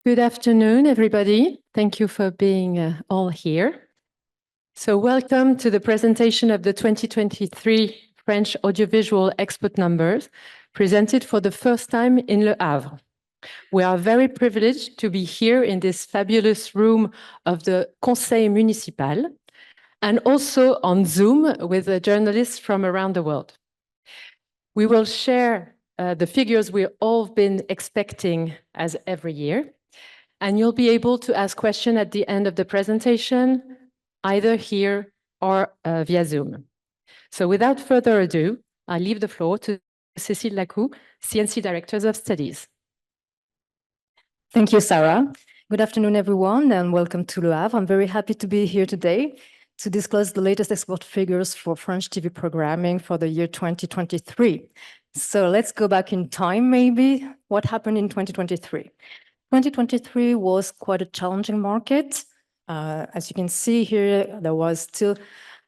Good afternoon, everybody. Thank you for being all here. So welcome to the presentation of the 2023 French audiovisual export numbers, presented for the first time in Le Havre. We are very privileged to be here in this fabulous room of the Conseil Municipal, and also on Zoom with the journalists from around the world. We will share the figures we've all been expecting as every year. And you'll be able to ask questions at the end of the presentation, either here or via Zoom. So without further ado, I leave the floor to Cécile Lacou, CNC Director of Studies. Thank you, Sarah. Good afternoon, everyone, and welcome to Le Havre. I'm very happy to be here today to disclose the latest export figures for French TV programming for the year 2023. So let's go back in time, maybe. What happened in 2023? 2023 was quite a challenging market. As you can see here, there was still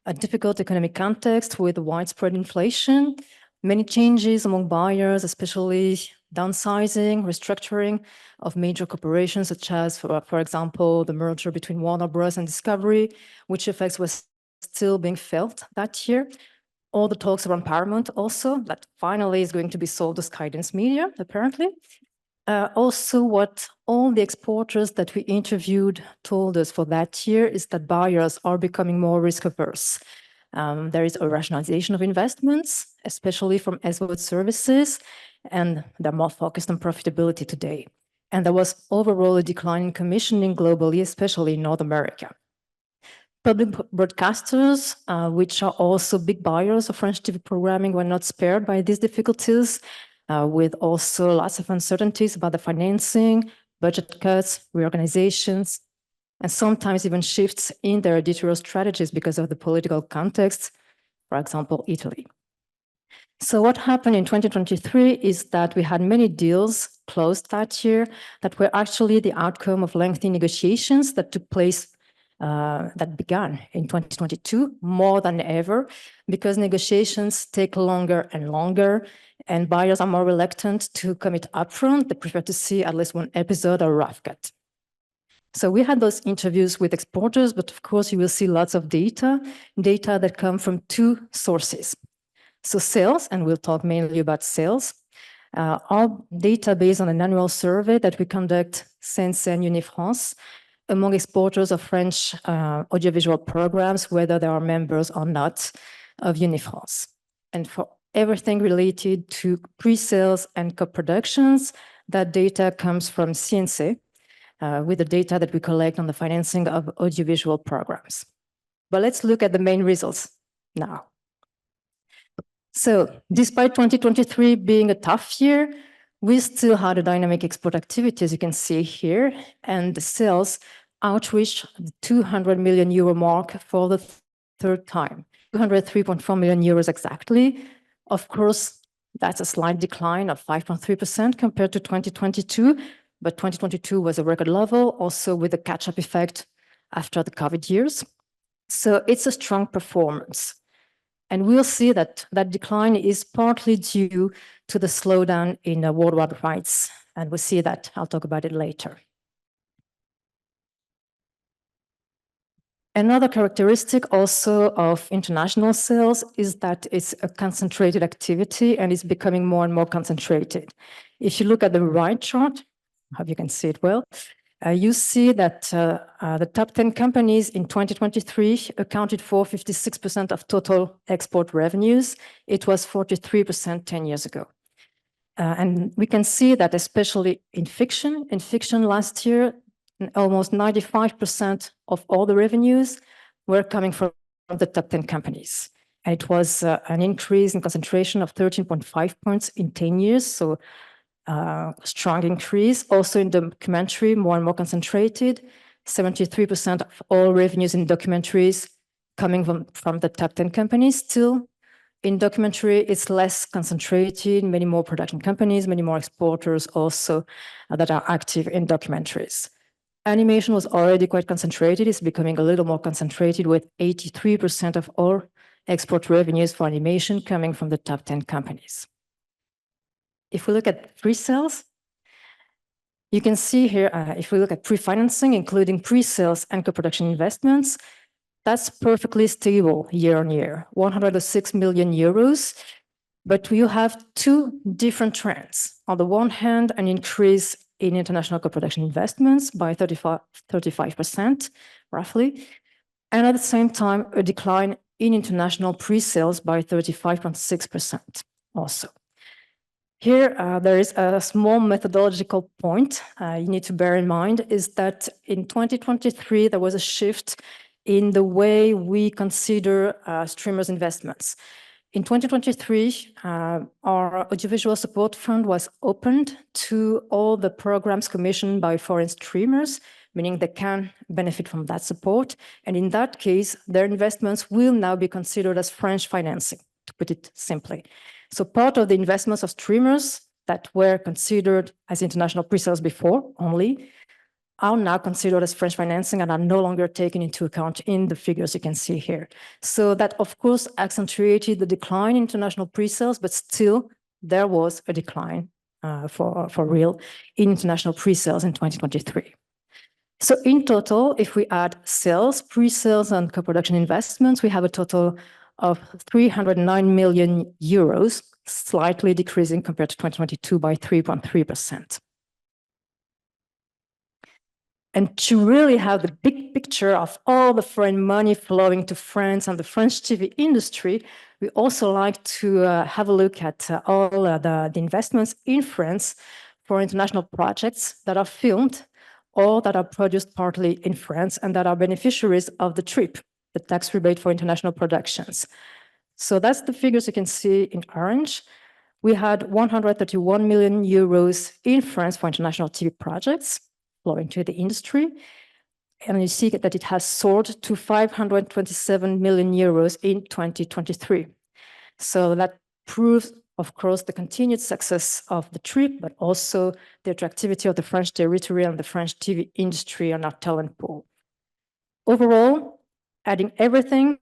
a difficult economic context with widespread inflation, many changes among buyers, especially downsizing, restructuring of major corporations, such as, for example, the merger between Warner Bros. And Discovery, which effects was still being felt that year. All the talks around Paramount also, that finally is going to be sold to Skydance Media, apparently. Also, what all the exporters that we interviewed told us for that year is that buyers are becoming more risk-averse. There is a rationalization of investments, especially from SVOD services, and they're more focused on profitability today. And there was overall a decline in commissioning globally, especially in North America. Public broadcasters, which are also big buyers of French TV programming, were not spared by these difficulties, with also lots of uncertainties about the financing, budget cuts, reorganizations, and sometimes even shifts in their editorial strategies because of the political context, for example, Italy. So what happened in 2023 is that we had many deals closed that year that were actually the outcome of lengthy negotiations that took place, that began in 2022 more than ever, because negotiations take longer and longer, and buyers are more reluctant to commit upfront. They prefer to see at least one episode or rough cut. So we had those interviews with exporters, but of course you will see lots of data that come from two sources. So sales, and we'll talk mainly about sales, all data based on an annual survey that we conduct since Unifrance among exporters of French audiovisual programs, whether they are members or not of Unifrance. And for everything related to pre-sales and co-productions, that data comes from CNC, with the data that we collect on the financing of audiovisual programs. But let's look at the main results now. So despite 2023 being a tough year, we still had a dynamic export activity, as you can see here, and the sales outreached the 200 million euro mark for the third time, 203.4 million euros exactly. Of course, that's a slight decline of 5.3% compared to 2022, but 2022 was a record level, also with a catch-up effect after the COVID years. So it's a strong performance. And we'll see that that decline is partly due to the slowdown in worldwide rights. And we'll see that. I'll talk about it later. Another characteristic also of international sales is that it's a concentrated activity and it's becoming more and more concentrated. If you look at the right chart, I hope you can see it well, you see that the top 10 companies in 2023 accounted for 56% of total export revenues. It was 43% 10 years ago. And we can see that especially in fiction last year, almost 95% of all the revenues were coming from the top 10 companies. And it was an increase in concentration of 13.5 points in 10 years. So strong increase. Also in documentary, more and more concentrated. 73% of all revenues in documentaries coming from the top 10 companies. Still, in documentary, it's less concentrated, many more production companies, many more exporters also that are active in documentaries. Animation was already quite concentrated. It's becoming a little more concentrated with 83% of all export revenues for animation coming from the top 10 companies. If we look at pre-sales, You can see here, if we look at pre-financing, including pre-sales and co-production investments, that's perfectly stable year on year, 106 million euros. But we have two different trends. On the one hand, an increase in international co-production investments by 35%, roughly. And at the same time, a decline in international pre-sales by 35.6% also. Here, there is a small methodological point you need to bear in mind, is that in 2023, there was a shift in the way we consider streamers' investments. In 2023, our audiovisual support fund was opened to all the programs commissioned by foreign streamers, meaning they can benefit from that support. And in that case, their investments will now be considered as French financing, to put it simply. So part of the investments of streamers that were considered as international pre-sales before only are now considered as French financing and are no longer taken into account in the figures you can see here. So that, of course, accentuated the decline in international pre-sales, but still there was a decline for real in international pre-sales in 2023. So in total, if we add sales, pre-sales and co-production investments, we have a total of 309 million euros, slightly decreasing compared to 2022 by 3.3%. And to really have the big picture of all the foreign money flowing to France and the French TV industry, we also like to have a look at all the investments in France for international projects that are filmed or that are produced partly in France and that are beneficiaries of the TRIP, the tax rebate for international productions. So that's the figures you can see in orange. We had 131 million euros in France for international TV projects flowing to the industry. And you see that it has soared to 527 million euros in 2023. So that proves, of course, the continued success of the TRIP, but also the attractivity of the French territory and the French TV industry on our talent pool. Overall, adding everything,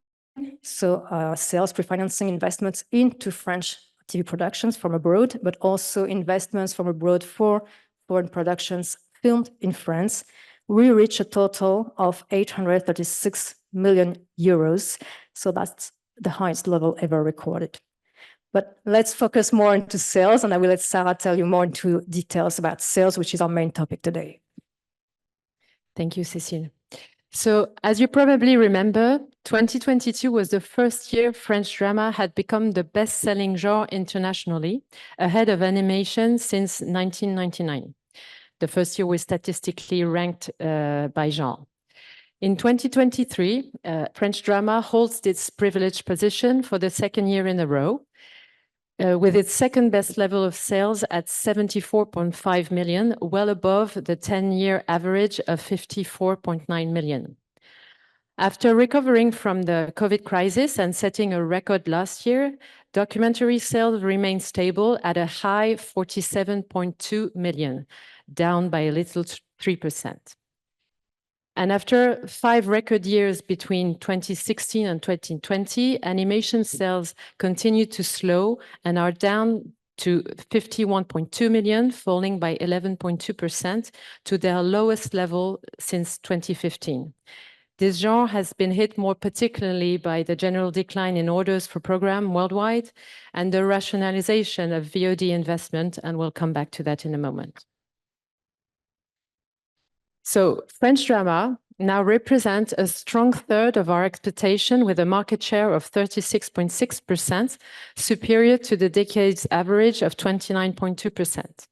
so sales, pre-financing, investments into French TV productions from abroad, but also investments from abroad for foreign productions filmed in France, we reach a total of 836 million euros. So that's the highest level ever recorded. But let's focus more into sales, and I will let Sarah tell you more into details about sales, which is our main topic today. Thank you, Cécile. So, as you probably remember, 2022 was the first year French drama had become the best-selling genre internationally, ahead of animation since 1999. The first year was statistically ranked by genre. In 2023, French drama holds its privileged position for the second year in a row, with its second best level of sales at 74.5 million, well above the 10-year average of 54.9 million. After recovering from the COVID crisis and setting a record last year, documentary sales remained stable at a high 47.2 million, down by a little 3%. And after 5 record years between 2016 and 2020, animation sales continued to slow and are down to 51.2 million, falling by 11.2% to their lowest level since 2015. This genre has been hit more particularly by the general decline in orders for program worldwide and the rationalization of VOD investment, and we'll come back to that in a moment. So French drama now represents a strong third of our expectation with a market share of 36.6%, superior to the decade's average of 29.2%.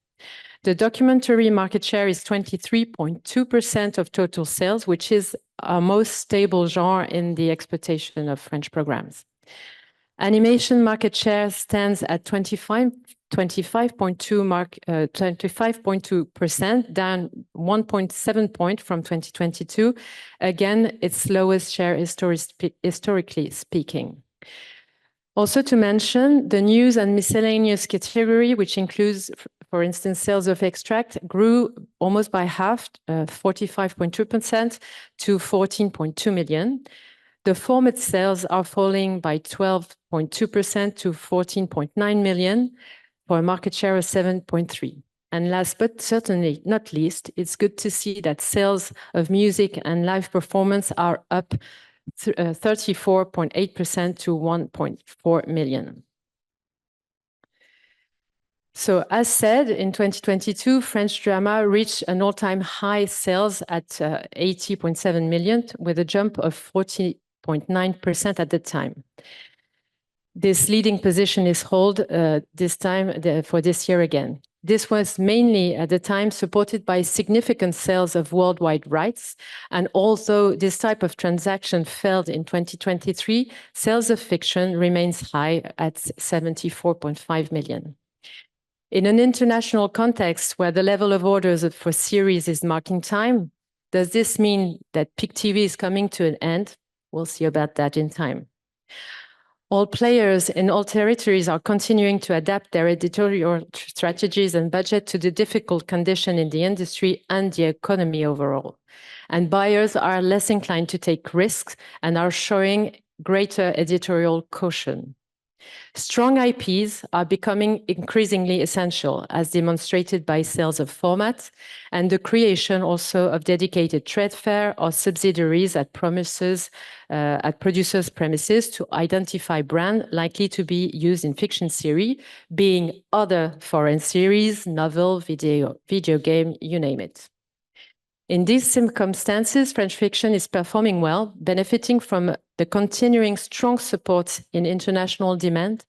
The documentary market share is 23.2% of total sales, which is our most stable genre in the exploitation of French programs. Animation market share stands at 25.2%, down 1.7 points from 2022. Again, its lowest share historically speaking. Also to mention, the news and miscellaneous category, which includes, for instance, sales of extract, grew almost by half, 45.2% to 14.2 million. The format sales are falling by 12.2% to 14.9 million for a market share of 7.3%. And last but certainly not least, it's good to see that sales of music and live performance are up 34.8% to 1.4 million. So as said, in 2022, French drama reached an all-time high sales at 80.7 million with a jump of 40.9% at the time. This leading position is held this time for this year again. This was mainly at the time supported by significant sales of worldwide rights. And although this type of transaction failed in 2023, sales of fiction remains high at 74.5 million. In an international context where the level of orders for series is marking time, does this mean that peak TV is coming to an end? We'll see about that in time. All players in all territories are continuing to adapt their editorial strategies and budget to the difficult condition in the industry and the economy overall. And buyers are less inclined to take risks and are showing greater editorial caution. Strong IPs are becoming increasingly essential, as demonstrated by sales of formats and the creation also of dedicated trade fair or subsidiaries at producers' premises to identify brands likely to be used in fiction series, being other foreign series, novel, video game, you name it. In these circumstances, French fiction is performing well, benefiting from the continuing strong support in international demand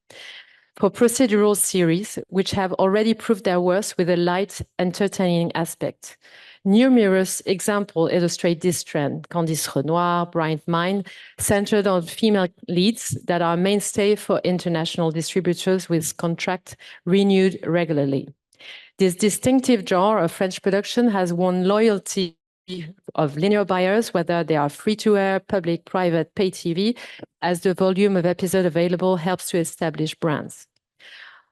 for procedural series, which have already proved their worth with a light, entertaining aspect. Numerous examples illustrate this trend. Candice Renoir, Bright Mind, centered on female leads that are mainstay for international distributors with contracts renewed regularly. This distinctive genre of French production has won loyalty of linear buyers, whether they are free-to-air, public, private, pay TV, as the volume of episodes available helps to establish brands.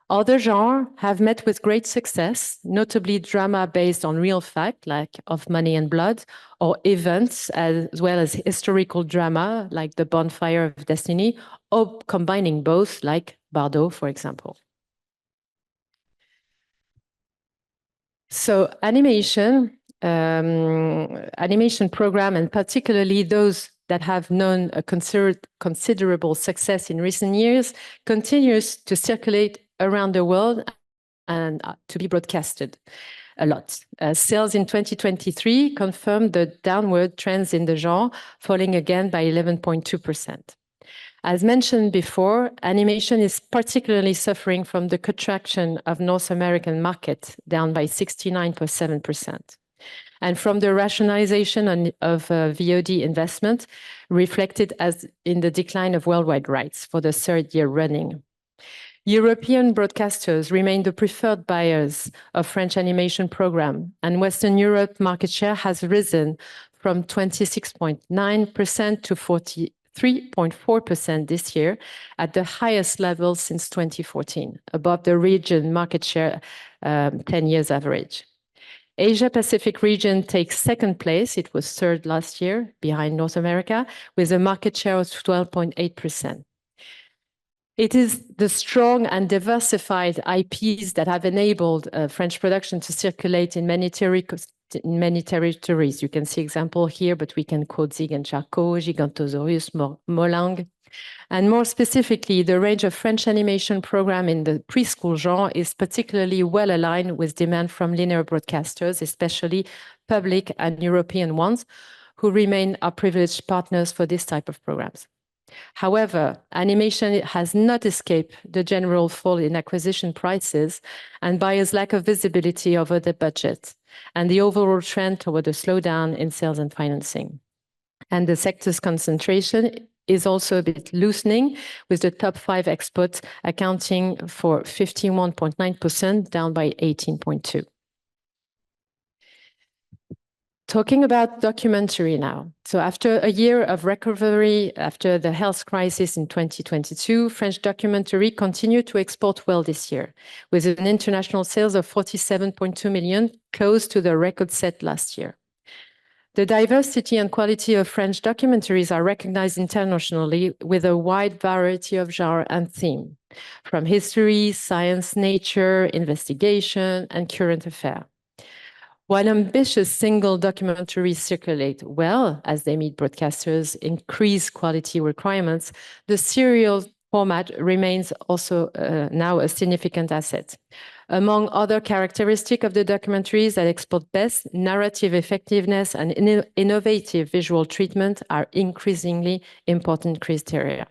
Other genres have met with great success, notably drama based on real fact, like Of Money and Blood, or events, as well as historical drama, like The Bonfire of Destiny, or combining both, like Bardot, for example. So animation program, and particularly those that have known a considerable success in recent years, continues to circulate around the world and to be broadcasted a lot. Sales in 2023 confirmed the downward trends in the genre, falling again by 11.2%. As mentioned before, animation is particularly suffering from the contraction of North American market, down by 69.7%, and from the rationalization of VOD investment, reflected as in the decline of worldwide rights for the third year running. European broadcasters remain the preferred buyers of French animation program, and Western Europe market share has risen from 26.9% to 43.4% this year, at the highest level since 2014, above the region market share 10 years average. Asia-Pacific region takes second place. It was third last year, behind North America, with a market share of 12.8%. It is the strong and diversified IPs that have enabled French production to circulate in many territories. You can see example here, but we can quote Zig and Charcot, Gigantosaurus, Molang. And more specifically, the range of French animation program in the preschool genre is particularly well aligned with demand from linear broadcasters, especially public and European ones, who remain our privileged partners for this type of programs. However, animation has not escaped the general fall in acquisition prices and buyers' lack of visibility over the budget, and the overall trend toward a slowdown in sales and financing. And the sector's concentration is also a bit loosening, with the top 5 exports accounting for 51.9%, down by 18.2%. Talking about documentary now. So after a year of recovery after the health crisis in 2022, French documentary continued to export well this year, with an international sales of 47.2 million, close to the record set last year. The diversity and quality of French documentaries are recognized internationally with a wide variety of genre and theme. from history, science, nature, investigation, and current affairs. While ambitious single documentaries circulate well as they meet broadcasters' increased quality requirements, the serial format remains also now a significant asset. Among other characteristics of the documentaries that export best, narrative effectiveness and innovative visual treatment are increasingly important criteria.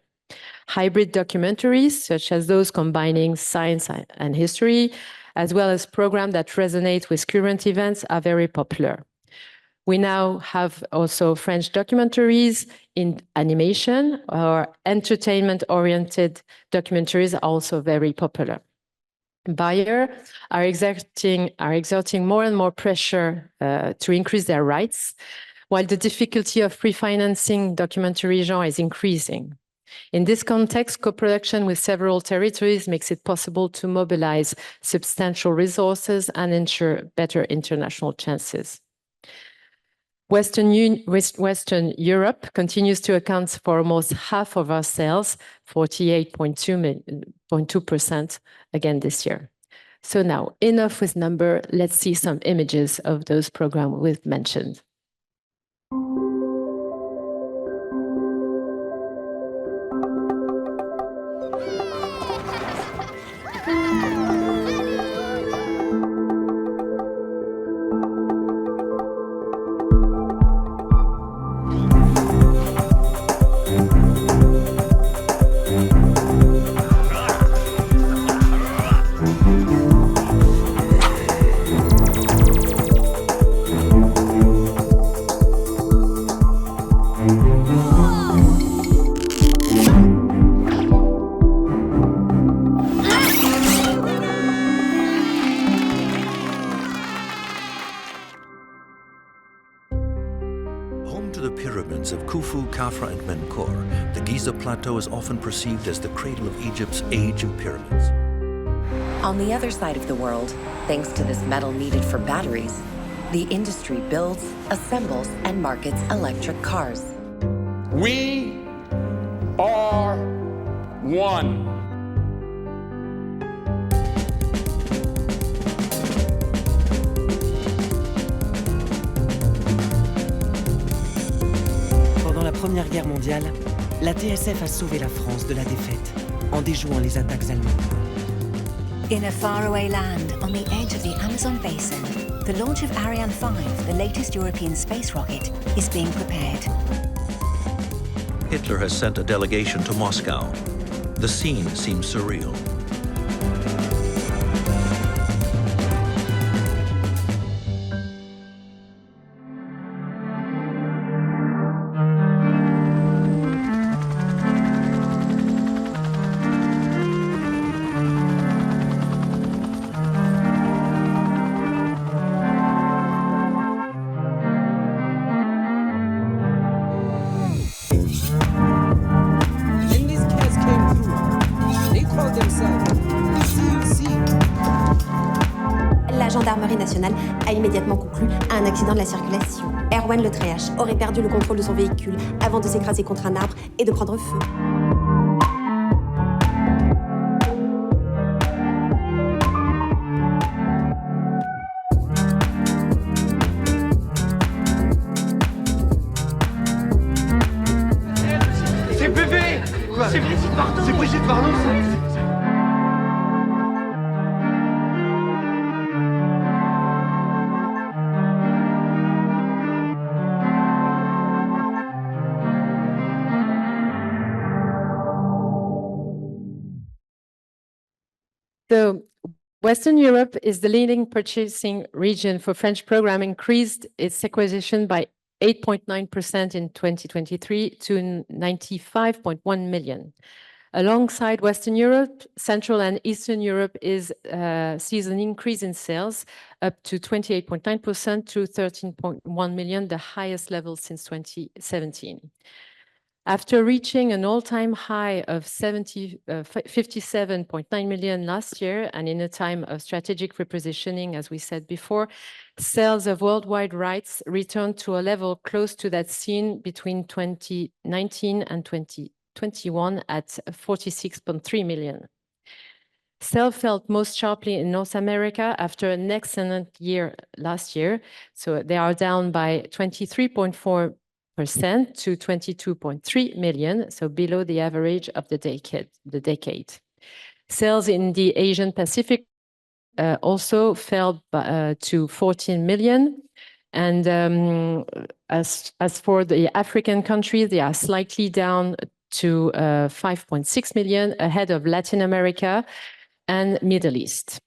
Hybrid documentaries, such as those combining science and history, as well as programs that resonate with current events, are very popular. We now have also French documentaries in animation, or entertainment-oriented documentaries are also very popular. Buyers are exerting more and more pressure to increase their rights, while the difficulty of pre-financing documentary genre is increasing. In this context, co-production with several territories makes it possible to mobilize substantial resources and ensure better international chances. Western Europe continues to account for almost half of our sales, 48.2% again this year. So now, enough with number, let's see some images of those programs we've mentioned. Havre and Menkaure, the Giza Plateau is often perceived as the cradle of Egypt's age of pyramids. On the other side of the world, thanks to this metal needed for batteries, the industry builds, assembles, and markets electric cars. We are one. Pendant la Première Guerre mondiale, la TSF a sauvé la France de la défaite en déjouant les attaques allemandes. In a faraway land on the edge of the Amazon basin, the launch of Ariane 5, the latest European space rocket, is being prepared. Hitler has sent a delegation to Moscow. The scene seems surreal. La gendarmerie nationale a immédiatement conclu à un accident de la circulation. Erwan Le Tréhache aurait perdu le contrôle de son véhicule avant de s'écraser contre un arbre et de prendre feu. C'est bébé. Quoi? C'est Brigitte Bardot. C'est Brigitte Bardot, ça. So Western Europe is the leading purchasing region for French program, increased its acquisition by 8.9% in 2023 to 95.1 million. Alongside Western Europe, Central and Eastern Europe sees an increase in sales up to 28.9% to 13.1 million, the highest level since 2017. After reaching an all-time high of 57.9 million last year, and in a time of strategic repositioning, as we said before, sales of worldwide rights returned to a level close to that seen between 2019 and 2021 at 46.3 million. Sales fell most sharply in North America after an excellent year last year. So they are down by 23.4% to 22.3 million, so below the average of the decade. Sales in the Asian Pacific also fell to 14 million. And as for the African countries, they are slightly down to 5.6 million, ahead of Latin America and Middle East.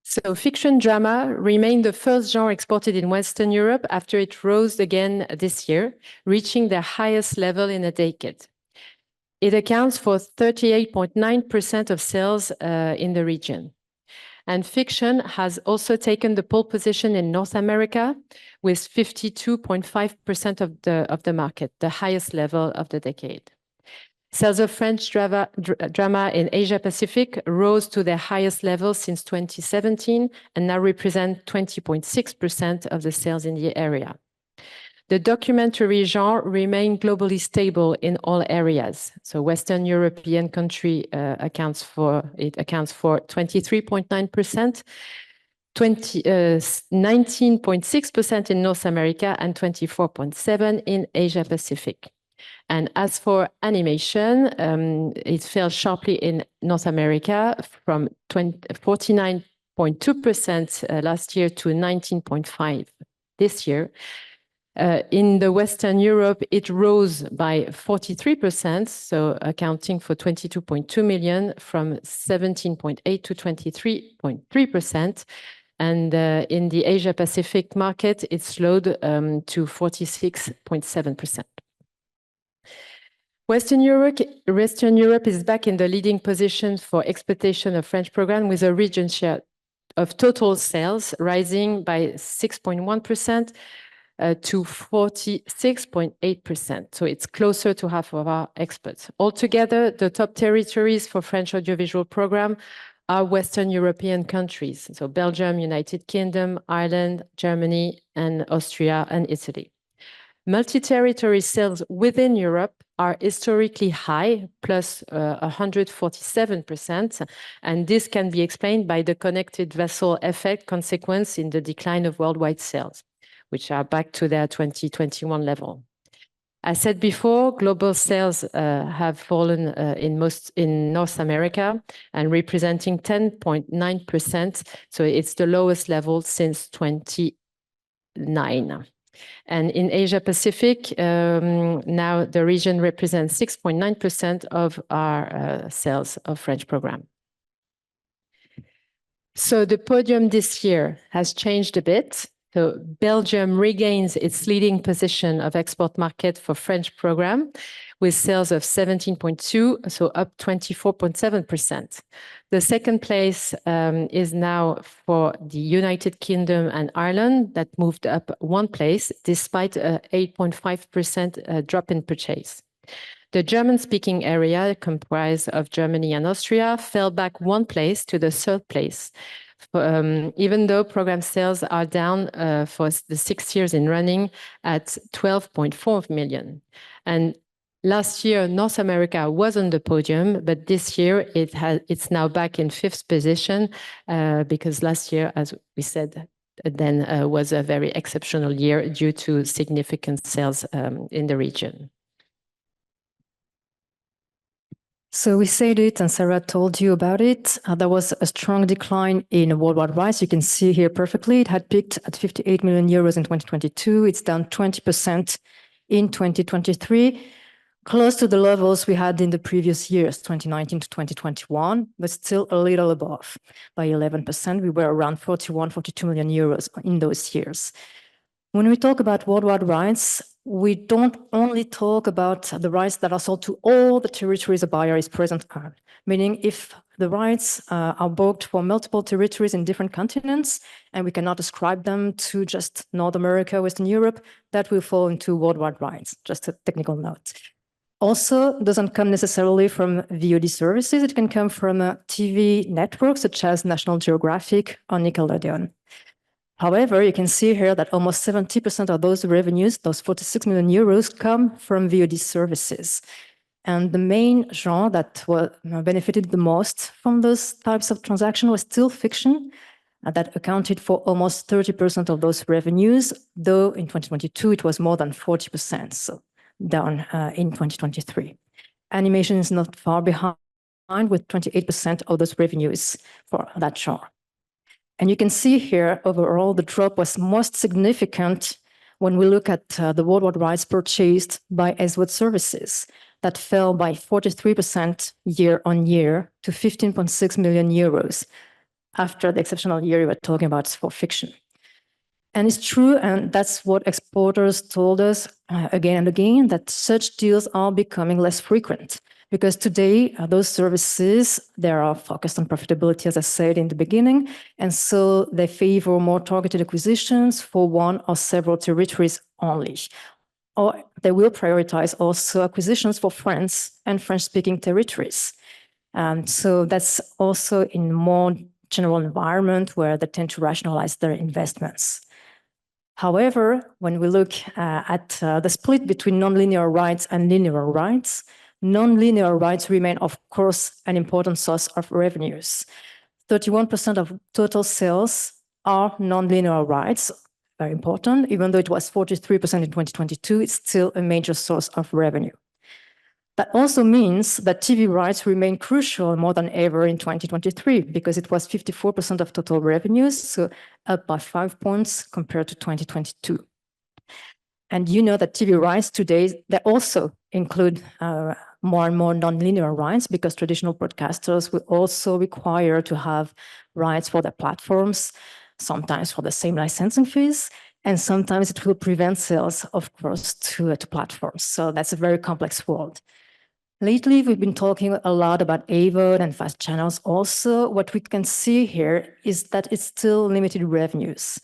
So fiction drama remained the first genre exported in Western Europe after it rose again this year, reaching the highest level in a decade. It accounts for 38.9% of sales in the region. And fiction has also taken the pole position in North America with 52.5% of the market, the highest level of the decade. Sales of French drama in Asia Pacific rose to their highest level since 2017 and now represent 20.6% of the sales in the area. The documentary genre remained globally stable in all areas. So Western European country accounts for 23.9%, 19.6% in North America, and 24.7% in Asia Pacific. And as for animation, it fell sharply in North America from 49.2% last year to 19.5% this year. In the Western Europe, it rose by 43%, so accounting for 22.2 million from 17.8% to 23.3%. And in the Asia Pacific market, it slowed to 46.7%. Western Europe is back in the leading position for exploitation of French program with a region share of total sales rising by 6.1%. To 46.8%. So it's closer to half of our exports. Altogether, the top territories for French audiovisual program are Western European countries. So Belgium, United Kingdom, Ireland, Germany, and Austria and Italy. Multi-territory sales within Europe are historically high, plus 147%. And this can be explained by the connected vessel effect consequence in the decline of worldwide sales, which are back to their 2021 level. As said before, global sales have fallen in North America and representing 10.9%. So it's the lowest level since 2009. And in Asia Pacific, now the region represents 6.9% of our sales of French program. So the podium this year has changed a bit. So Belgium regains its leading position of export market for French program with sales of 17.2, so up 24.7%. The second place is now for the United Kingdom and Ireland that moved up one place despite an 8.5% drop in purchase. The German-speaking area, comprised of Germany and Austria, fell back one place to the third place. Even though program sales are down for the 6 years in running at 12.4 million. And last year, North America was on the podium, but this year it's now back in 5th position because last year, as we said, then was a very exceptional year due to significant sales in the region. So we said it, and Sarah told you about it. There was a strong decline in worldwide rights. You can see here perfectly. It had peaked at 58 million euros in 2022. It's down 20% in 2023, close to the levels we had in the previous years, 2019 to 2021, but still a little above by 11%. We were around 41, 42 million euros in those years. When we talk about worldwide rights, we don't only talk about the rights that are sold to all the territories a buyer is present on, meaning if the rights are booked for multiple territories in different continents, and we cannot ascribe them to just North America, Western Europe, that will fall into worldwide rights, just a technical note. Also, doesn't come necessarily from VOD services. It can come from TV networks such as National Geographic or Nickelodeon. However, you can see here that almost 70% of those revenues, those 46 million euros, come from VOD services. And the main genre that benefited the most from those types of transactions was still fiction, that accounted for almost 30% of those revenues, though in 2022 it was more than 40%, so down in 2023. Animation is not far behind with 28% of those revenues for that genre. And you can see here, overall, the drop was most significant when we look at the worldwide rights purchased by SVOD services. That fell by 43% year on year to 15.6 million euros after the exceptional year we were talking about for fiction. And it's true, and that's what exporters told us again and again, that such deals are becoming less frequent. Because today, those services, they are focused on profitability, as I said in the beginning, and so they favor more targeted acquisitions for one or several territories only. Or they will prioritize also acquisitions for France and French-speaking territories. So that's also in more general environment where they tend to rationalize their investments. However, when we look at the split between nonlinear rights and linear rights, nonlinear rights remain, of course, an important source of revenues. 31% of total sales are nonlinear rights, very important. Even though it was 43% in 2022, it's still a major source of revenue. That also means that TV rights remain crucial more than ever in 2023, because it was 54% of total revenues, so up by 5 points compared to 2022. And you know that TV rights today, they also include more and more nonlinear rights, because traditional broadcasters will also require to have rights for their platforms, sometimes for the same licensing fees, and sometimes it will prevent sales, of course, to platforms. So that's a very complex world. Lately, we've been talking a lot about AVOD and fast channels also. What we can see here is that it's still limited revenues.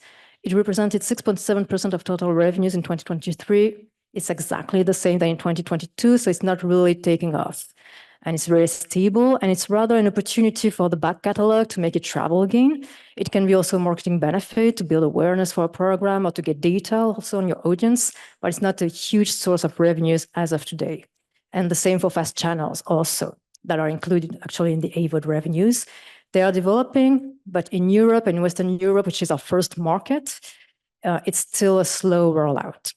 It represented 6.7% of total revenues in 2023. It's exactly the same than in 2022, so it's not really taking off. And it's very stable, and it's rather an opportunity for the back catalog to make it travel again. It can be also a marketing benefit to build awareness for a program or to get data also on your audience, but it's not a huge source of revenues as of today. And the same for fast channels also, that are included actually in the AVOD revenues. They are developing, but in Europe and Western Europe, which is our first market, it's still a slow rollout.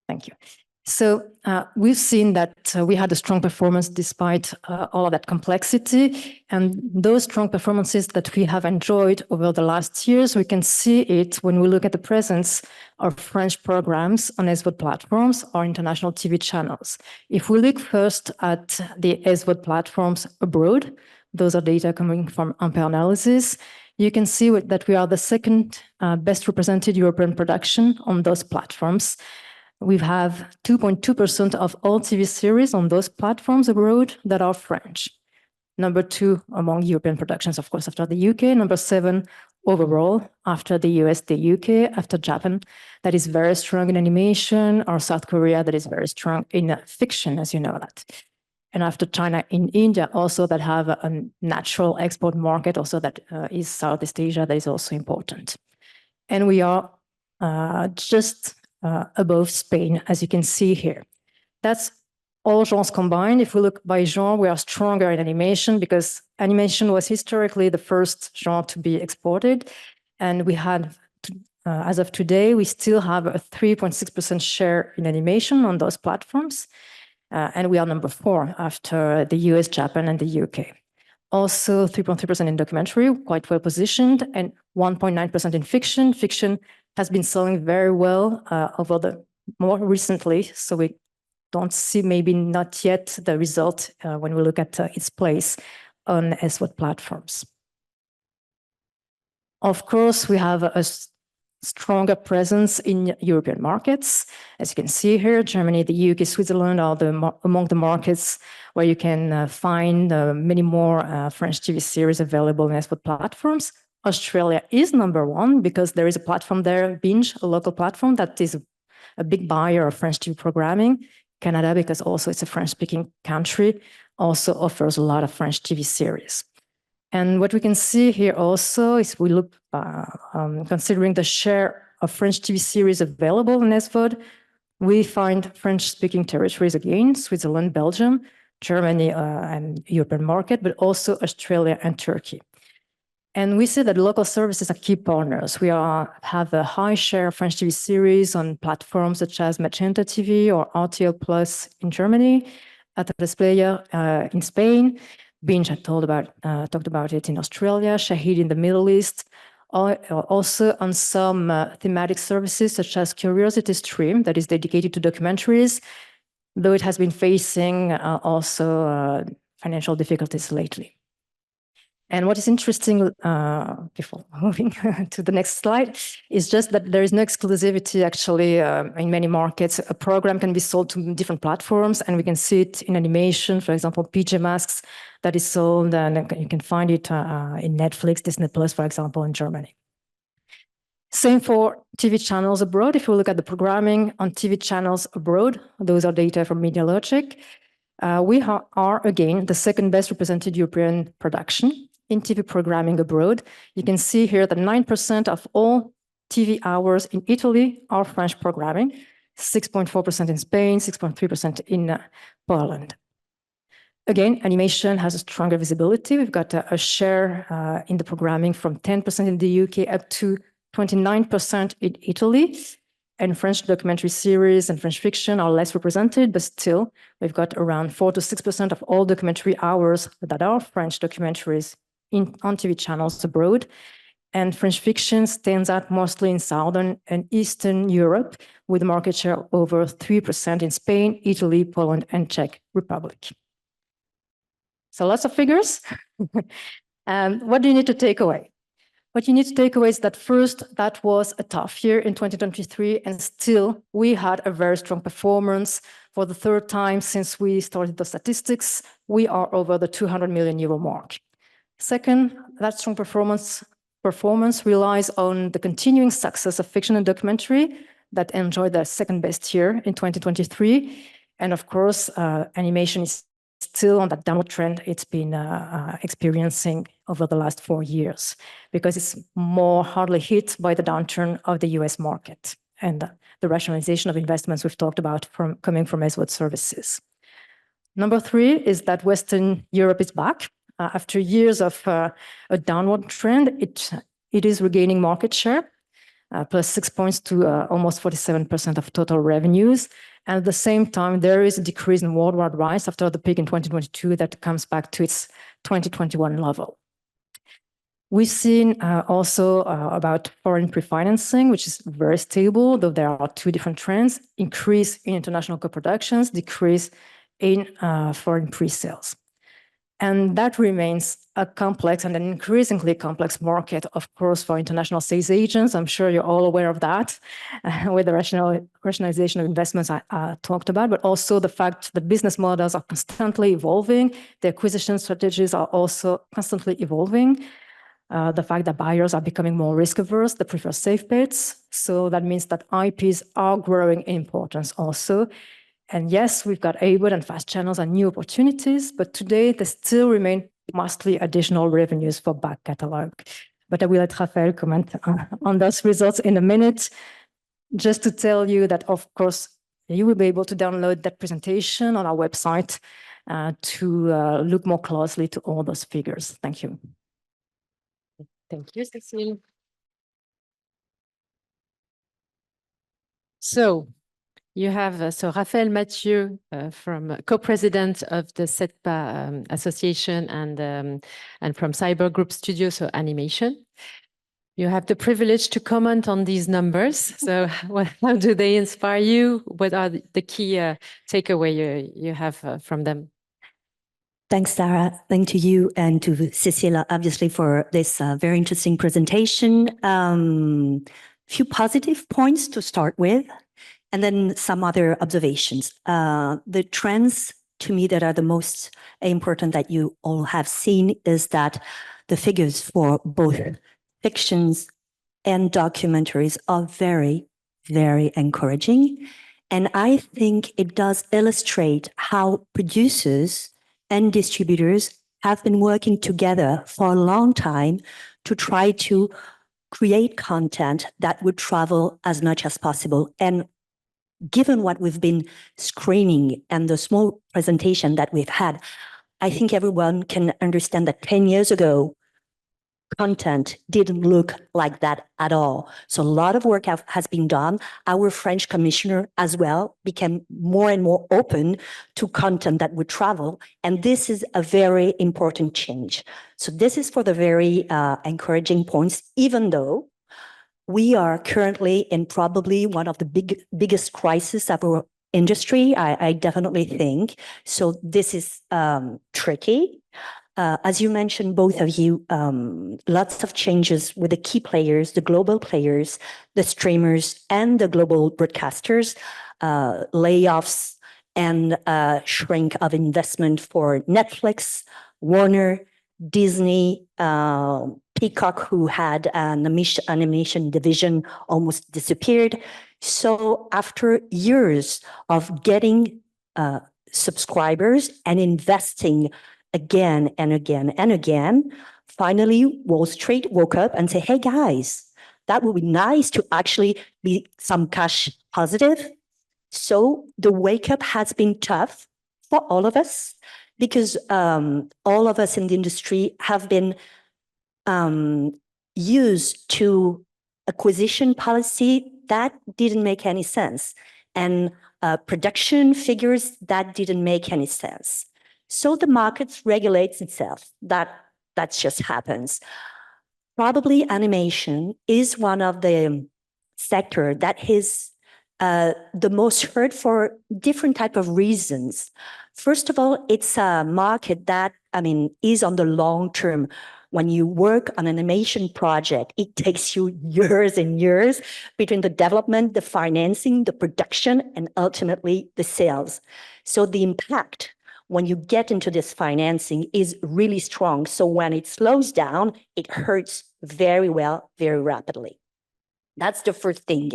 Thank you. So we've seen that we had a strong performance despite all of that complexity. And those strong performances that we have enjoyed over the last years, we can see it when we look at the presence of French programs on SVOD platforms or international TV channels. If we look first at the SVOD platforms abroad, those are data coming from Ampere Analysis, you can see that we are the second best represented European production on those platforms. We have 2.2% of all TV series on those platforms abroad that are French. Number 2 among European productions, of course, after the UK. Number 7 overall, after the US, the UK, after Japan, that is very strong in animation, or South Korea, that is very strong in fiction, as you know that. And after China, in India, also that have a natural export market, also that is Southeast Asia, that is also important. And we are just above Spain, as you can see here. That's all genres combined. If we look by genre, we are stronger in animation because animation was historically the first genre to be exported. And we had, as of today, we still have a 3.6% share in animation on those platforms. And we are number 4 after the US, Japan, and the UK. Also 3.3% in documentary, quite well positioned, and 1.9% in fiction. Fiction has been selling very well over the more recently, so we don't see, maybe not yet, the result when we look at its place on SVOD platforms. Of course, we have a stronger presence in European markets. As you can see here, Germany, the UK, Switzerland are among the markets where you can find many more French TV series available on SVOD platforms. Australia is number 1 because there is a platform there, Binge, a local platform that is a big buyer of French TV programming. Canada, because also it's a French-speaking country, also offers a lot of French TV series. And what we can see here also is we look, considering the share of French TV series available in SVOD, we find French-speaking territories again, Switzerland, Belgium, Germany, and European market, but also Australia and Turkey. And we see that local services are key partners. We have a high share of French TV series on platforms such as Magenta TV or RTL Plus in Germany, A3 Player in Spain, Binge, I talked about it in Australia, Shahid in the Middle East, also on some thematic services such as Curiosity Stream that is dedicated to documentaries, though it has been facing also financial difficulties lately. And what is interesting, before moving to the next slide, is just that there is no exclusivity actually in many markets. A program can be sold to different platforms, and we can see it in animation, for example, PJ Masks that is sold, and you can find it in Netflix, Disney Plus, for example, in Germany. Same for TV channels abroad. If we look at the programming on TV channels abroad, those are data from MediaLogic. We are, again, the second best represented European production in TV programming abroad. You can see here that 9% of all TV hours in Italy are French programming, 6.4% in Spain, 6.3% in Poland. Again, animation has a stronger visibility. We've got a share in the programming from 10% in the UK up to 29% in Italy. And French documentary series and French fiction are less represented, but still, we've got around 4 to 6% of all documentary hours that are French documentaries on TV channels abroad. And French fiction stands out mostly in Southern and Eastern Europe, with a market share of over 3% in Spain, Italy, Poland, and Czech Republic. So lots of figures. What do you need to take away? What you need to take away is that first, that was a tough year in 2023, and still we had a very strong performance. For the third time since we started the statistics, we are over the 200 million euro mark. Second, that strong performance relies on the continuing success of fiction and documentary that enjoyed their second best year in 2023. And of course, animation is still on that downward trend it's been experiencing over the last 4 years, because it's more hardly hit by the downturn of the US market and the rationalization of investments we've talked about coming from SVOD services. Number 3 is that Western Europe is back. After years of a downward trend, it is regaining market share, plus 6 points to almost 47% of total revenues. And at the same time, there is a decrease in worldwide rights after the peak in 2022 that comes back to its 2021 level. We've seen also about foreign pre-financing, which is very stable, though there are 2 different trends: increase in international co-productions, decrease in foreign pre-sales. And that remains a complex and an increasingly complex market, of course, for international sales agents. I'm sure you're all aware of that, with the rationalization of investments I talked about, but also the fact that business models are constantly evolving. The acquisition strategies are also constantly evolving. The fact that buyers are becoming more risk-averse, they prefer safe bets. So that means that IPs are growing in importance also. And yes, we've got AVOD and fast channels and new opportunities, but today they still remain mostly additional revenues for back catalog. But I will let Raphael comment on those results in a minute. Just to tell you that, of course, you will be able to download that presentation on our website to look more closely to all those figures. Thank you. Thank you, Cécile. So you have Raphaël Mathieu, co-president of the CETPA Association and from Cyber Group Studio, so animation. You have the privilege to comment on these numbers. So how do they inspire you? What are the key takeaway you have from them? Thanks, Sarah. Thank to you and to Cécile, obviously, for this very interesting presentation. Few positive points to start with, and then some other observations. The trends, to me, that are the most important that you all have seen is that the figures for both fictions and documentaries are very, very encouraging. And I think it does illustrate how producers and distributors have been working together for a long time to try to create content that would travel as much as possible. And given what we've been screening and the small presentation that we've had, I think everyone can understand that 10 years ago, content didn't look like that at all. So a lot of work has been done. Our French commissioner as well became more and more open to content that would travel. And this is a very important change. So this is for the very encouraging points, even though we are currently in probably one of the biggest crises of our industry, I definitely think. So this is tricky. As you mentioned, both of you, lots of changes with the key players, the global players, the streamers, and the global broadcasters, layoffs and shrink of investment for Netflix, Warner, Disney, Peacock, who had an animation division, almost disappeared. So after years of getting subscribers and investing again and again and again, finally Wall Street woke up and said, hey guys, that would be nice to actually be some cash positive. So the wake up has been tough for all of us because all of us in the industry have been used to acquisition policy that didn't make any sense and production figures that didn't make any sense. So the market regulates itself. That just happens. Probably animation is one of the sector that is the most hurt for different type of reasons. First of all, it's a market that, is on the long term. When you work on an animation project, it takes you years and years between the development, the financing, the production, and ultimately the sales. So the impact when you get into this financing is really strong. So when it slows down, it hurts very rapidly. That's the first thing.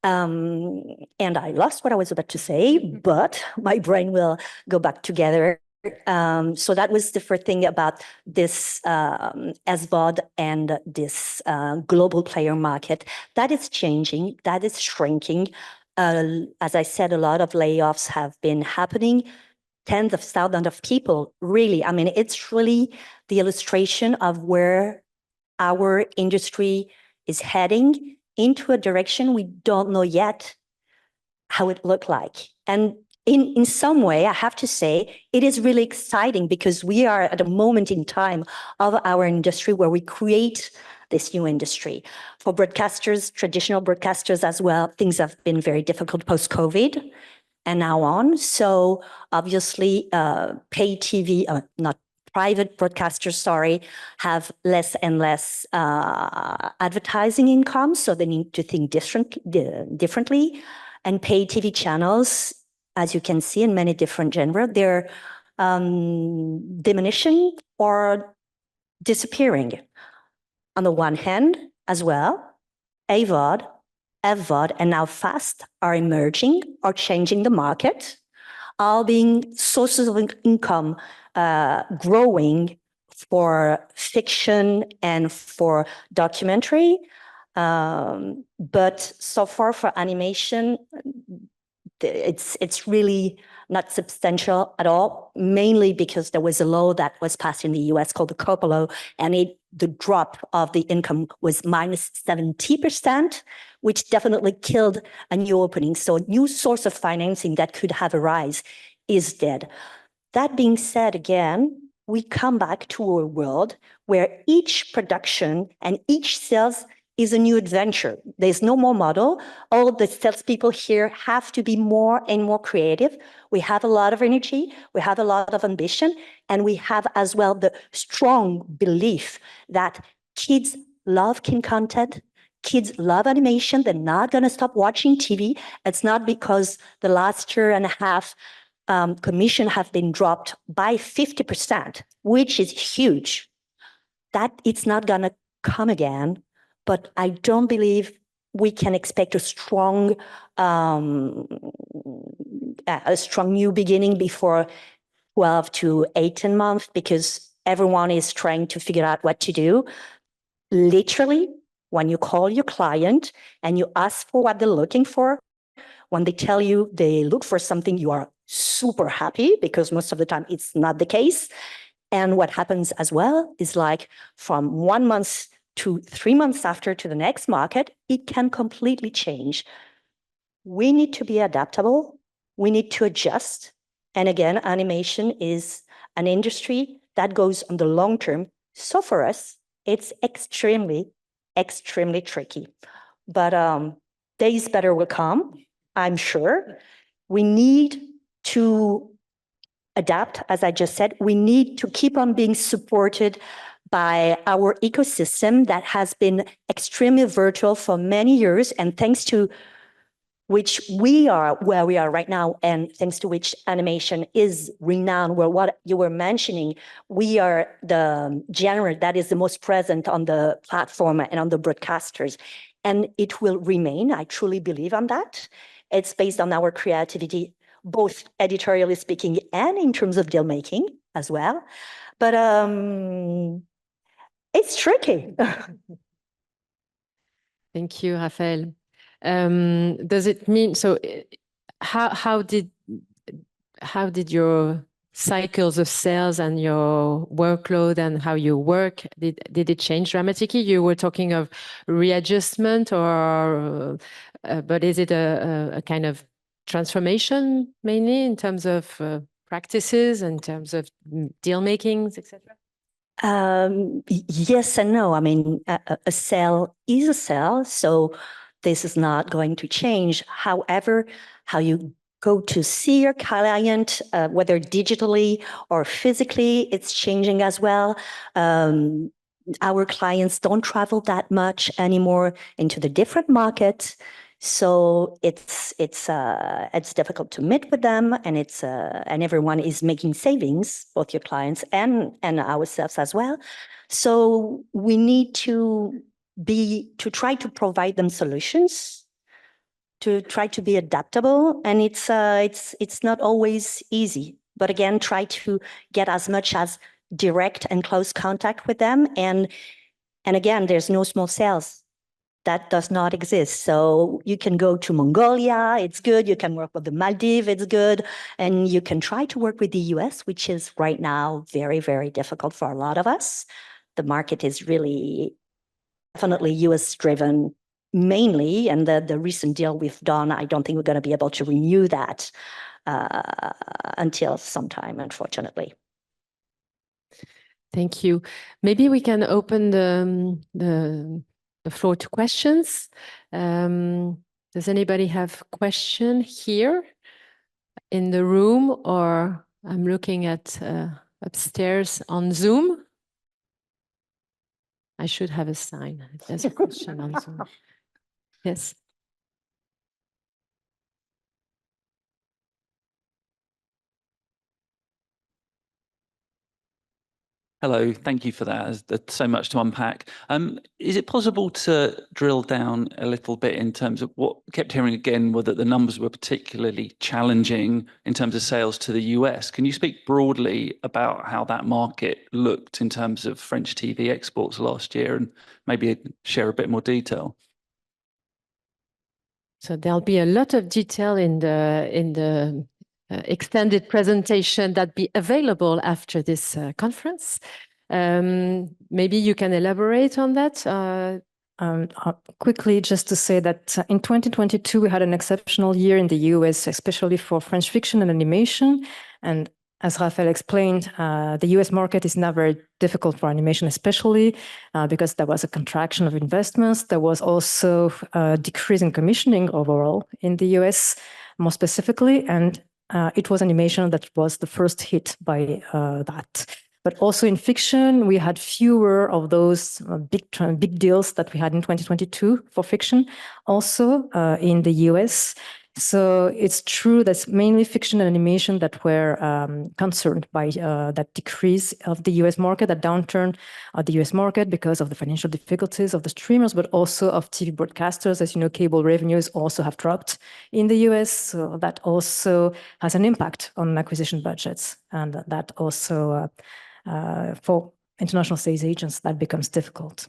And I lost what I was about to say, but my brain will go back together. So that was the first thing about this SVOD and this global player market. That is changing, that is shrinking. As I said, a lot of layoffs have been happening. Tens of thousands of people, really. It's really the illustration of where our industry is heading into a direction we don't know yet how it looked like. And in some way, I have to say, it is really exciting because we are at a moment in time of our industry where we create this new industry. For broadcasters, traditional broadcasters as well, things have been very difficult post-COVID and now on. So obviously, pay TV, not private broadcasters, sorry, have less and less advertising income. So they need to think differently. And pay TV channels, as you can see in many different genres, they're diminishing or disappearing. On the one hand, as well, AVOD, FVOD, and now FAST are emerging or changing the market, all being sources of income growing for fiction and for documentary. But so far for animation, it's really not substantial at all, mainly because there was a law that was passed in the US called the COPA law, and the drop of the income was minus 70%, which definitely killed a new opening. So a new source of financing that could have arisen is dead. That being said, again, we come back to a world where each production and each sales is a new adventure. There's no more model. All the salespeople here have to be more and more creative. We have a lot of energy, we have a lot of ambition, and we have as well the strong belief that kids love kid content, kids love animation, they're not gonna stop watching TV. It's not because the last year and a half commission have been dropped by 50%, which is huge, that it's not gonna come again. But I don't believe we can expect a strong new beginning before 12 to 18 months, because everyone is trying to figure out what to do. Literally, when you call your client and you ask for what they're looking for, When they tell you they look for something, you are super happy because most of the time it's not the case. And what happens as well is like from 1 month to 3 months after to the next market, it can completely change. We need to be adaptable. We need to adjust. And again, animation is an industry that goes on the long term. So for us, it's extremely, extremely tricky. But days better will come, I'm sure. We need to adapt, as I just said. We need to keep on being supported by our ecosystem that has been extremely virtual for many years, and thanks to which we are where we are right now, and thanks to which animation is renowned. Well, what you were mentioning, we are the genre that is the most present on the platform and on the broadcasters, and it will remain. I truly believe on that. It's based on our creativity, both editorially speaking and in terms of deal making as well. But it's tricky. Thank you, Raphaël. Does it mean, so how did your cycles of sales and your workload and how you work, did it change dramatically? You were talking of readjustment, or but is it a kind of transformation mainly in terms of practices, in terms of deal makings, etc.? Yes and no. I mean, a sale is a sale, so this is not going to change. However, how you go to see your client, whether digitally or physically, it's changing as well. Our clients don't travel that much anymore into the different markets. So it's difficult to meet with them, and and everyone is making savings, both your clients and ourselves as well. So we need to try to provide them solutions, to try to be adaptable, and it's not always easy. But again, try to get as much as direct and close contact with them, and again, there's no small sales. That does not exist. So you can go to Mongolia, it's good. You can work with the Maldives, it's good. And you can try to work with the US, which is right now very, very difficult for a lot of us. The market is really definitely US driven mainly. And the recent deal we've done, I don't think we're going to be able to renew that until sometime, unfortunately. Thank you. Maybe we can open the floor to questions. Does anybody have a question here in the room, or I'm looking at upstairs on Zoom? I should have a sign. There's a question on Zoom. Yes. Hello, thank you for that. There's so much to unpack. Is it possible to drill down a little bit in terms of what I kept hearing again were that the numbers were particularly challenging in terms of sales to the US? Can you speak broadly about how that market looked in terms of French TV exports last year, and maybe share a bit more detail? So there'll be a lot of detail in the extended presentation that be available after this conference. Maybe you can elaborate on that. Quickly, just to say that in 2022, we had an exceptional year in the US, especially for French fiction and animation. And as Raphaël explained, the US market is now very difficult for animation, especially because there was a contraction of investments. There was also a decrease in commissioning overall in the US, more specifically. And it was animation that was the first hit by that. But also in fiction, we had fewer of those big deals that we had in 2022 for fiction, also in the US. So it's true that's mainly fiction and animation that were concerned by that decrease of the US market, that downturn of the US market because of the financial difficulties of the streamers, but also of TV broadcasters. As you know, cable revenues also have dropped in the US. So that also has an impact on acquisition budgets. And that also, for international sales agents, that becomes difficult.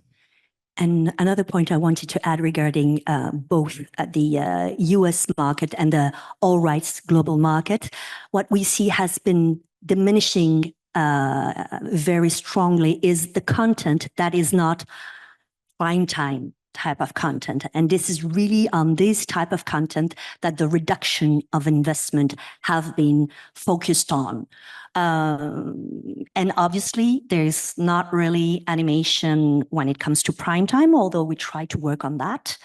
And another point I wanted to add regarding both the US market and the all rights global market, what we see has been diminishing very strongly is the content that is not prime time type of content. And this is really on this type of content that the reduction of investment have been focused on. And obviously, there's not really animation when it comes to prime time, although we try to work on that.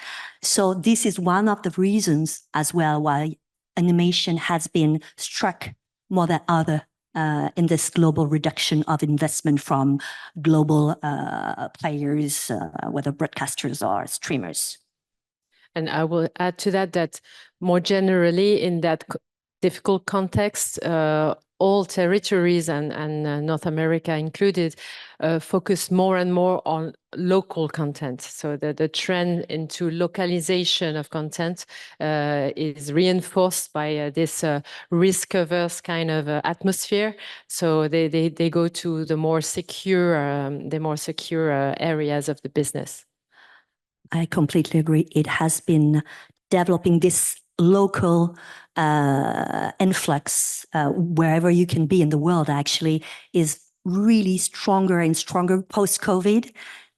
So this is one of the reasons as well why animation has been struck more than other in this global reduction of investment from global players, whether broadcasters or streamers. And I will add to that that more generally in that difficult context, all territories and North America included focus more and more on local content. So the trend into localization of content is reinforced by this risk-averse kind of atmosphere. So they go to the more secure areas of the business. I completely agree. It has been developing this local influx wherever you can be in the world actually is really stronger and stronger post-COVID.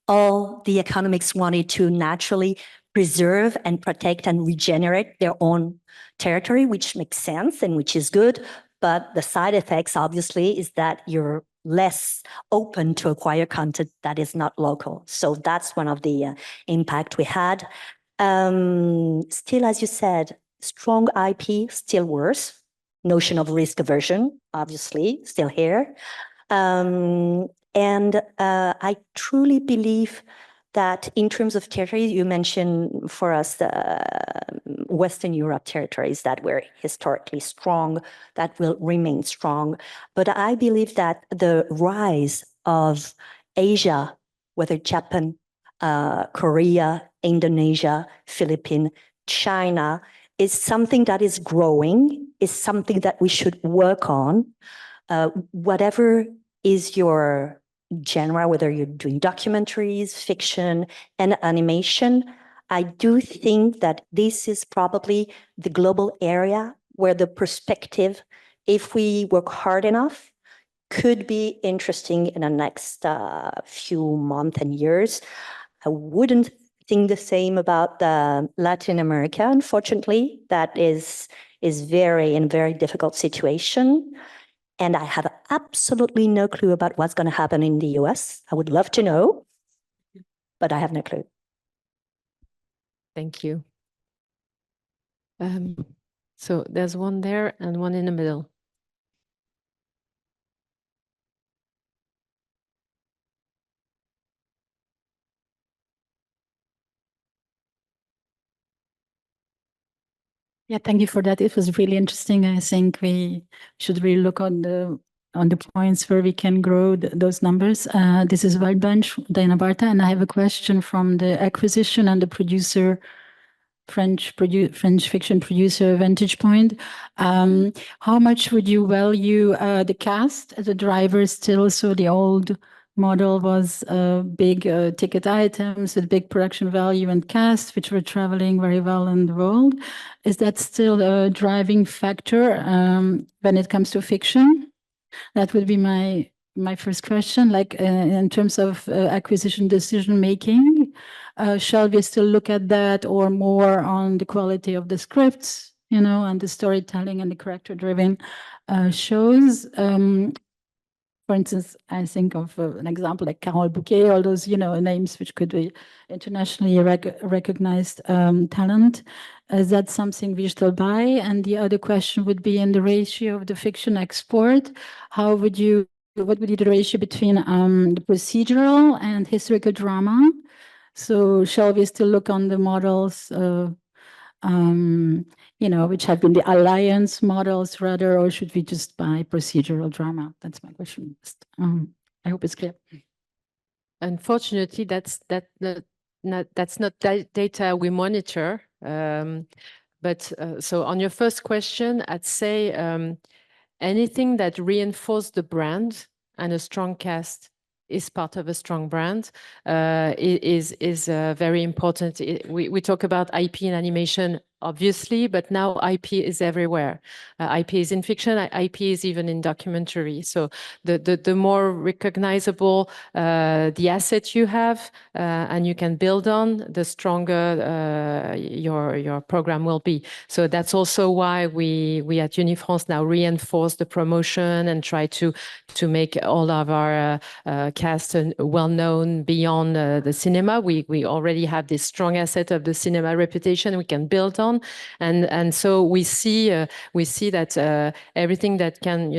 All the economics wanted to naturally preserve and protect and regenerate their own territory, which makes sense and which is good. But the side effects, obviously, is that you're less open to acquire content that is not local. So that's one of the impact we had. Still, as you said, strong IP, still worse. Notion of risk aversion, obviously, still here. And I truly believe that in terms of territories, you mentioned for us Western Europe territories that were historically strong, that will remain strong. But I believe that the rise of Asia, whether Japan, Korea, Indonesia, Philippines, China, is something that is growing, is something that we should work on. Whatever is your genre, whether you're doing documentaries, fiction, and animation, I do think that this is probably the global area where the perspective, if we work hard enough, could be interesting in the next few months and years. I wouldn't think the same about Latin America, unfortunately. That is very in very difficult situation. And I have absolutely no clue about what's going to happen in the US. I would love to know, but I have no clue. Thank you. So there's one there and one in the middle. Yeah, thank you for that. It was really interesting. I think we should really look on the points where we can grow those numbers. This is Wildbunch, Diana Barta, and I have a question from the acquisition and the producer, French fiction producer vantage point. How much would you value the cast as a driver still? So the old model was big ticket items with big production value and cast, which were traveling very well in the world. Is that still a driving factor when it comes to fiction? That would be my first question. Like in terms of acquisition decision making, shall we still look at that or more on the quality of the scripts, and the storytelling and the character-driven shows? For instance, I think of an example like Carole Bouquet, all those, names which could be internationally recognized talent. Is that something we still buy? And the other question would be in the ratio of the fiction export. What would be the ratio between the procedural and historical drama? So shall we still look on the models which have been the alliance models rather, or should we just buy procedural drama? That's my question. I hope it's clear. Unfortunately, that's not data we monitor. But so on your first question, I'd say anything that reinforces the brand and a strong cast is part of a strong brand, is very important. We talk about IP in animation, obviously, but now IP is everywhere. IP is in fiction, IP is even in documentary. So the more recognizable the asset you have and you can build on, the stronger your program will be. So that's also why we at Unifrance now reinforce the promotion and try to make all of our cast well-known beyond the cinema. We already have this strong asset of the cinema reputation we can build on. And so we see that everything that can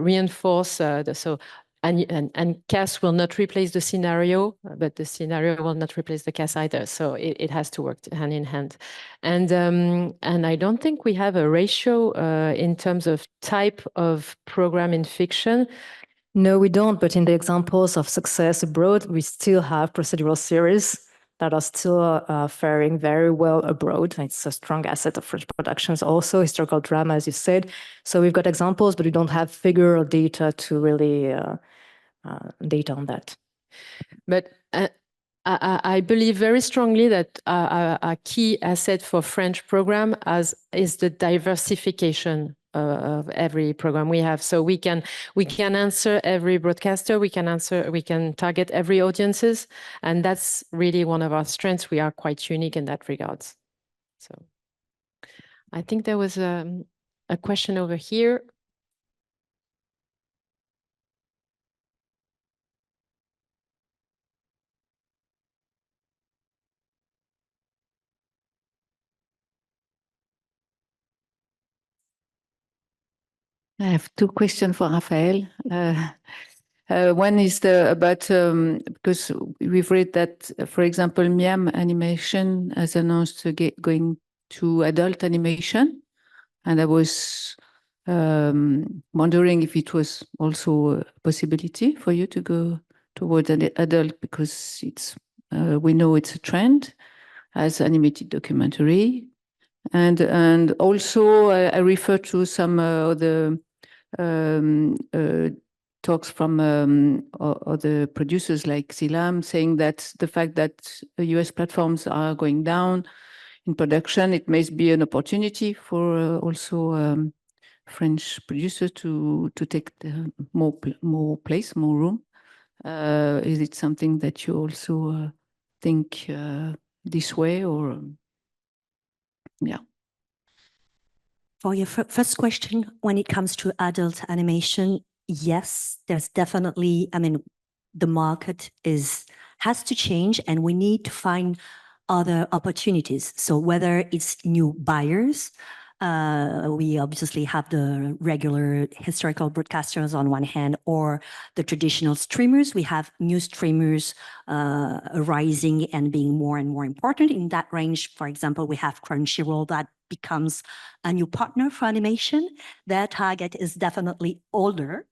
reinforce and cast will not replace the scenario, but the scenario will not replace the cast either. So it has to work hand in hand. And I don't think we have a ratio in terms of type of program in fiction. No, we don't. But in the examples of success abroad, we still have procedural series that are still faring very well abroad. It's a strong asset of French productions, also historical drama, as you said. So we've got examples, but we don't have figure or data to really data on that. But I believe very strongly that a key asset for French program is the diversification of every program we have. So we can answer every broadcaster, we can target every audiences, and that's really one of our strengths. We are quite unique in that regards. So I think there was a question over here. I have two questions for Raphaël. One is about because we've read that, for example, Miam Animation has announced going to adult animation, and I was wondering if it was also a possibility for you to go towards an adult, because it's we know it's a trend as animated documentary. And also I refer to some other talks from other producers like Zilam, saying that the fact that US platforms are going down in production, it may be an opportunity for also French producers to take more place, more room. Is it something that you also think this way, or? Yeah. For your first question, when it comes to adult animation, yes, there's definitely, the market has to change, and we need to find other opportunities. So whether it's new buyers, we obviously have the regular historical broadcasters on one hand, or the traditional streamers. We have new streamers arising and being more and more important. In that range, for example, we have Crunchyroll that becomes a new partner for animation. Their target is definitely older.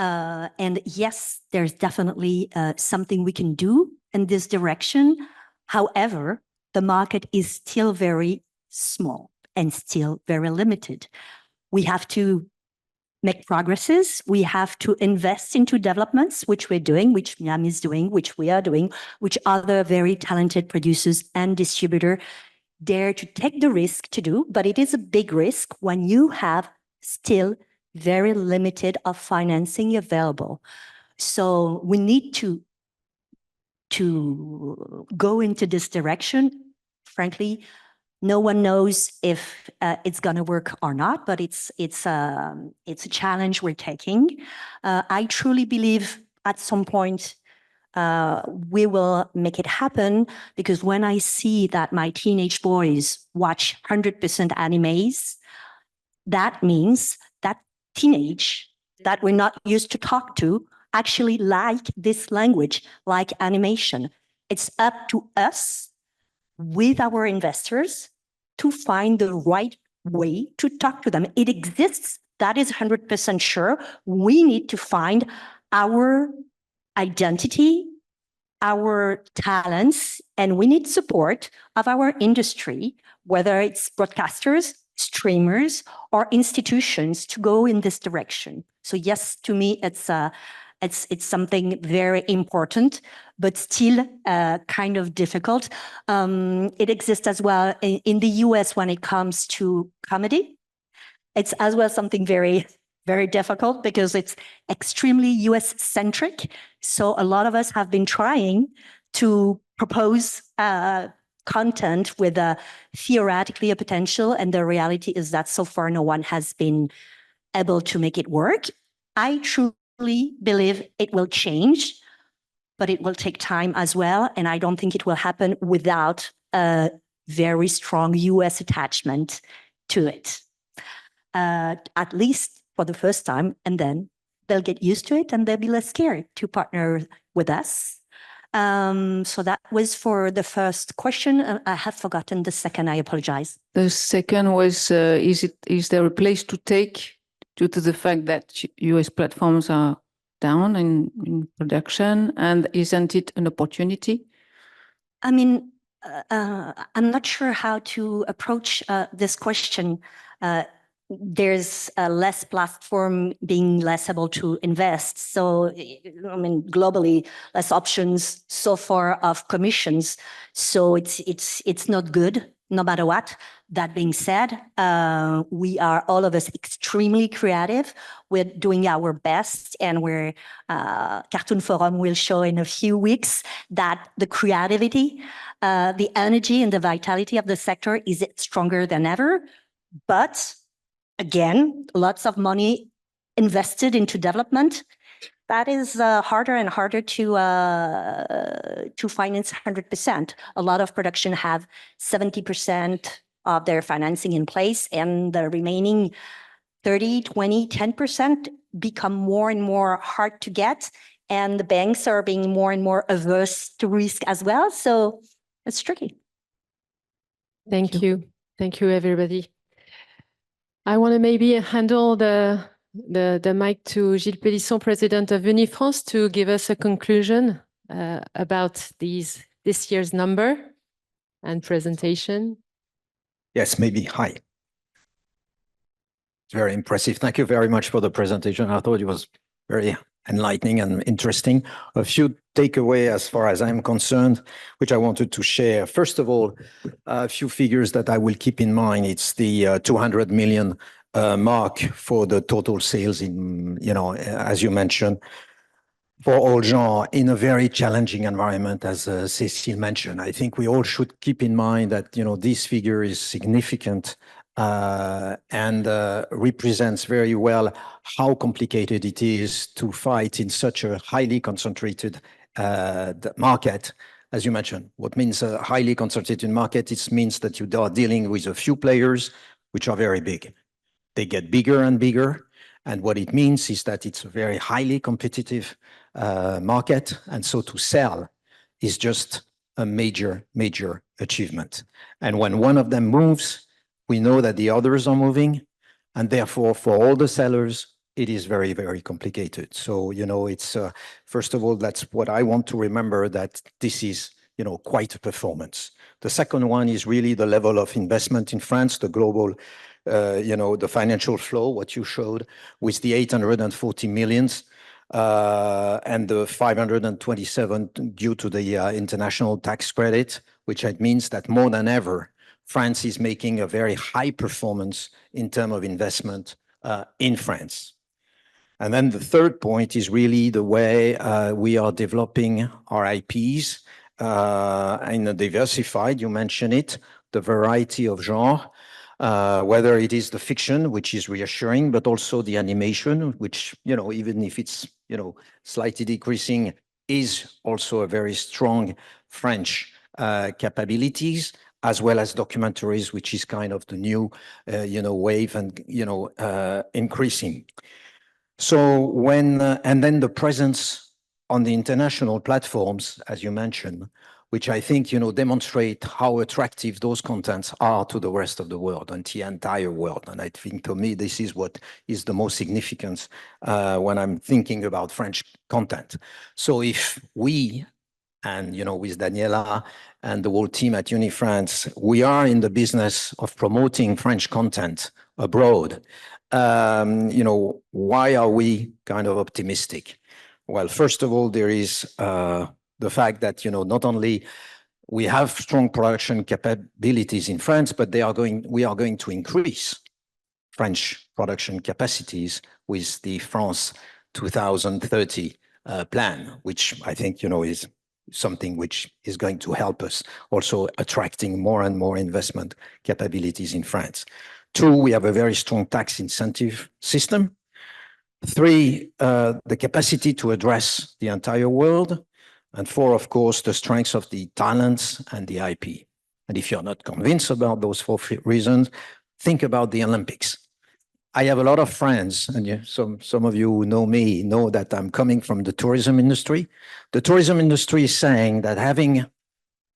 And yes, there's definitely something we can do in this direction. However, the market is still very small and still very limited. We have to make progresses. We have to invest into developments, which we're doing, which Miam is doing, which we are doing, which other very talented producers and distributors dare to take the risk to do. But it is a big risk when you have still very limited of financing available. So we need to go into this direction. Frankly, no one knows if it's going to work or not, but it's a challenge we're taking. I truly believe at some point we will make it happen, because when I see that my teenage boys watch 100% animes, that means that teenage that we're not used to talk to actually like this language, like animation. It's up to us with our investors to find the right way to talk to them. It exists, that is 100% sure. We need to find our identity, our talents, and we need support of our industry, whether it's broadcasters, streamers, or institutions, to go in this direction. So yes, to me, it's It's something very important, but still kind of difficult. It exists as well in the US when it comes to comedy. It's as well something very, very difficult because it's extremely US-centric. So a lot of us have been trying to propose content with theoretically a potential, and the reality is that so far no one has been able to make it work. I truly believe it will change, but it will take time as well, and I don't think it will happen without a very strong US attachment to it, at least for the first time, and then they'll get used to it and they'll be less scared to partner with us. So that was for the first question. I have forgotten the second. I apologize. The second was, is there a place to take due to the fact that US platforms are down in production, and isn't it an opportunity? I mean, I'm not sure how to approach this question. There's less platform being less able to invest. So, I mean, globally, less options so far of commissions. So it's not good, no matter what. That being said, we are all of us extremely creative. We're doing our best, and we're Cartoon Forum will show in a few weeks that the creativity, the energy, and the vitality of the sector is stronger than ever. But again, lots of money invested into development. That is harder and harder to finance 100%. A lot of production have 70% of their financing in place, and the remaining 30, 20, 10% become more and more hard to get. And the banks are being more and more averse to risk as well. So it's tricky. Thank you. Thank you, everybody. I want to maybe handle the mic to Gilles Pélisson, President of Unifrance, to give us a conclusion about this year's number and presentation. Yes, maybe. Hi. It's very impressive. Thank you very much for the presentation. I thought it was very enlightening and interesting. A few takeaways as far as I'm concerned, which I wanted to share. First of all, a few figures that I will keep in mind. It's the 200 million mark for the total sales in, as you mentioned, for all genres in a very challenging environment, as Cécile mentioned. I think we all should keep in mind that, this figure is significant and represents very well how complicated it is to fight in such a highly concentrated market. As you mentioned, what means a highly concentrated market? It means that you are dealing with a few players which are very big. They get bigger and bigger. And what it means is that it's a very highly competitive market. And so to sell is just a major, major achievement. And when one of them moves, we know that the others are moving. And therefore, for all the sellers, it is very, very complicated. So, it's, first of all, that's what I want to remember, that this is, quite a performance. The second one is really the level of investment in France, the global, the financial flow, what you showed, with the 840 millions and the 527 due to the international tax credit, which means that more than ever, France is making a very high performance in terms of investment in France. And then the third point is really the way we are developing our IPs in a diversified, you mentioned it, the variety of genre, whether it is the fiction, which is reassuring, but also the animation, which, even if it's, slightly decreasing, is also a very strong French capabilities, as well as documentaries, which is kind of the new, wave and, increasing. So and then the presence on the international platforms, as you mentioned, which I think, demonstrate how attractive those contents are to the rest of the world and the entire world. And I think, to me, this is what is the most significant when I'm thinking about French content. So if we, and, with Daniela and the whole team at Unifrance, we are in the business of promoting French content abroad, why are we kind of optimistic? Well, first of all, there is the fact that, not only we have strong production capabilities in France, but we are going to increase French production capacities with the France 2030 plan, which I think, is something which is going to help us also attracting more and more investment capabilities in France. 2, we have a very strong tax incentive system. 3, the capacity to address the entire world. And 4, of course, the strengths of the talents and the IP. And if you're not convinced about those 4 reasons, think about the Olympics. I have a lot of friends, and some of you who know me know that I'm coming from the tourism industry. The tourism industry is saying that having,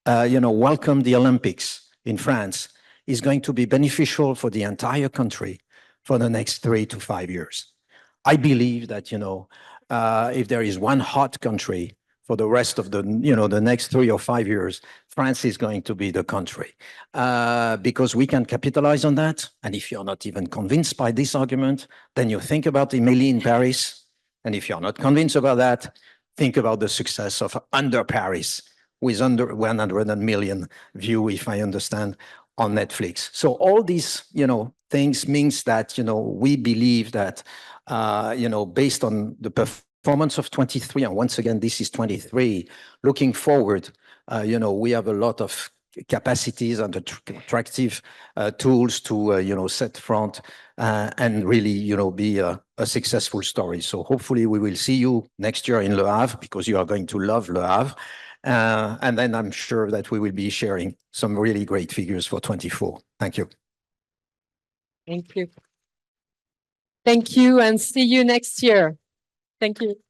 welcomed the Olympics in France is going to be beneficial for the entire country for the next 3 to 5 years. I believe that, if there is one hot country for the rest of the next 3 or 5 years, France is going to be the country, because we can capitalize on that. And if you're not even convinced by this argument, then you think about Emily in Paris. And if you're not convinced about that, think about the success of Under Paris, with under 100 million views, if I understand, on Netflix. So all these, things means that, we believe that, based on the performance of 23, and once again, this is 23, looking forward, we have a lot of capacities and attractive tools to, set front and really, be a successful story. So hopefully we will see you next year in Le Havre, because you are going to love Le Havre. And then I'm sure that we will be sharing some really great figures for 24. Thank you. Thank you. Thank you, and see you next year. Thank you.